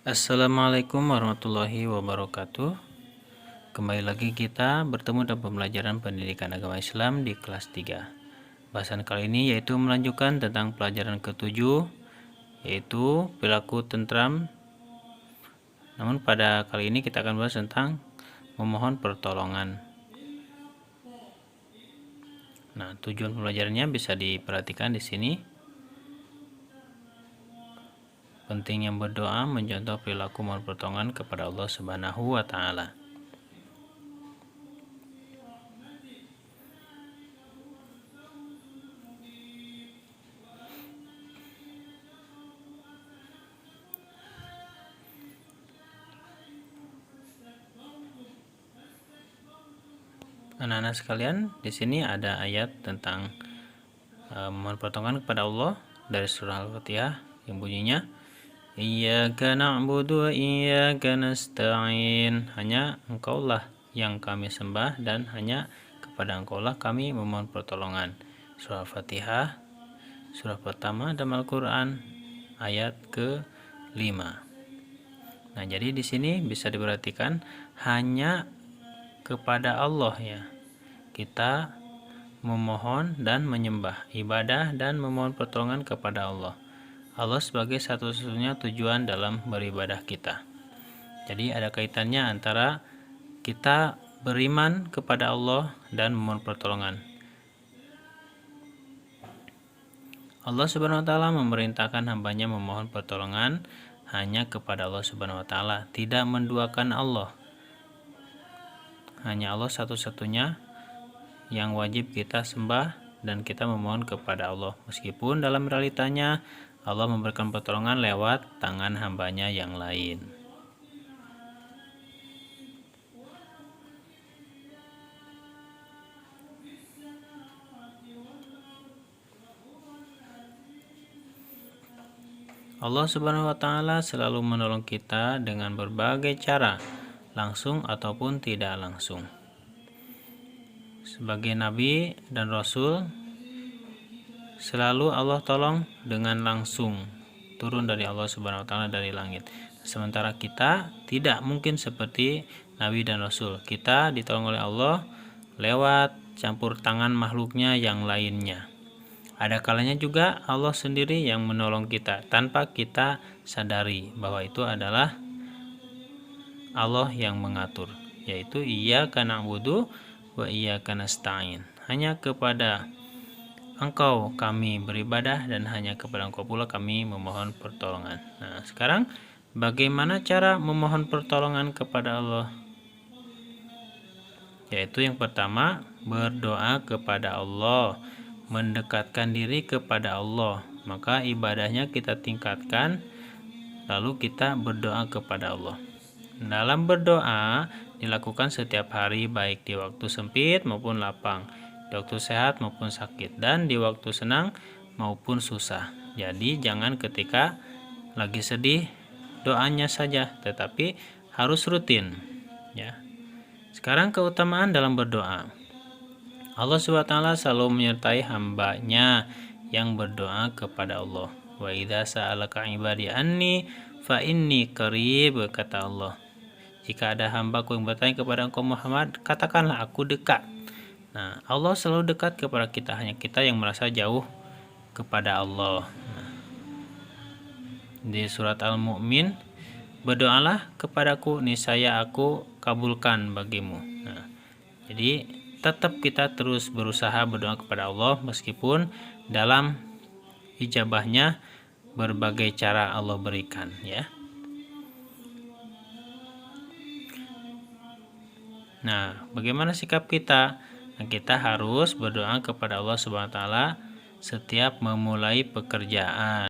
Assalamualaikum warahmatullahi wabarakatuh. Kembali lagi kita bertemu dalam pembelajaran pendidikan agama Islam di kelas 3. Bahasan kali ini yaitu melanjutkan tentang pelajaran ke-7, yaitu perilaku tentram. Namun pada kali ini kita akan bahas tentang memohon pertolongan. Nah, tujuan pembelajarannya bisa diperhatikan di sini. Pentingnya berdoa mencontoh perilaku mohon pertolongan kepada Allah Subhanahu wa taala. Anak-anak sekalian, di sini ada ayat tentang mohon pertolongan kepada Allah dari surah Al-Fatihah yang bunyinya Iyyaka na'budu wa iyyaka nasta'in. Hanya Engkaulah yang kami sembah dan hanya kepada Engkaulah kami memohon pertolongan. Surah Al-Fatihah, surah pertama dalam Al-Qur'an, ayat ke-5. Nah, jadi di sini bisa diperhatikan hanya kepada Allah ya kita memohon dan menyembah, ibadah dan memohon pertolongan kepada Allah. Allah sebagai satu-satunya tujuan dalam beribadah kita. Jadi ada kaitannya antara kita beriman kepada Allah dan memohon pertolongan. Allah Subhanahu wa taala memerintahkan hambanya memohon pertolongan hanya kepada Allah Subhanahu wa taala, tidak menduakan Allah. Hanya Allah satu-satunya yang wajib kita sembah dan kita memohon kepada Allah. Meskipun dalam realitanya Allah memberikan pertolongan lewat tangan hambanya yang lain. Allah Subhanahu wa taala selalu menolong kita dengan berbagai cara, langsung ataupun tidak langsung. Sebagai nabi dan rasul, selalu Allah tolong dengan langsung turun dari Allah Subhanahu wa taala dari langit. Sementara kita tidak mungkin seperti nabi dan rasul. Kita ditolong oleh Allah lewat campur tangan makhluknya yang lainnya. Ada kalanya juga Allah sendiri yang menolong kita tanpa kita sadari bahwa itu adalah Allah yang mengatur, yaitu Iyyaka na'budu wa iyyaka nasta'in. Hanya kepada Engkau kami beribadah dan hanya kepada Engkau pula kami memohon pertolongan. Nah, sekarang bagaimana cara memohon pertolongan kepada Allah? Yaitu yang pertama, berdoa kepada Allah, mendekatkan diri kepada Allah. Maka ibadahnya kita tingkatkan, lalu kita berdoa kepada Allah. Dalam berdoa dilakukan setiap hari, baik di waktu sempit maupun lapang, di waktu sehat maupun sakit, dan di waktu senang maupun susah. Jadi jangan ketika lagi sedih doanya saja, tetapi harus rutin ya. Sekarang keutamaan dalam berdoa. Allah SWT selalu menyertai hambanya yang berdoa kepada Allah. Wa idza sa'alaka ibadi anni fa inni qarib, kata Allah. Jika ada hambaku yang bertanya kepada engkau Muhammad, katakanlah aku dekat. Nah, Allah selalu dekat kepada kita, hanya kita yang merasa jauh kepada Allah. Nah, di surat Al-Mu'min, berdoalah kepadaku, niscaya aku kabulkan bagimu. Nah, jadi tetap kita terus berusaha berdoa kepada Allah meskipun dalam ijabahnya berbagai cara Allah berikan ya. Nah, bagaimana sikap kita? Nah, kita harus berdoa kepada Allah Subhanahu wa taala setiap memulai pekerjaan.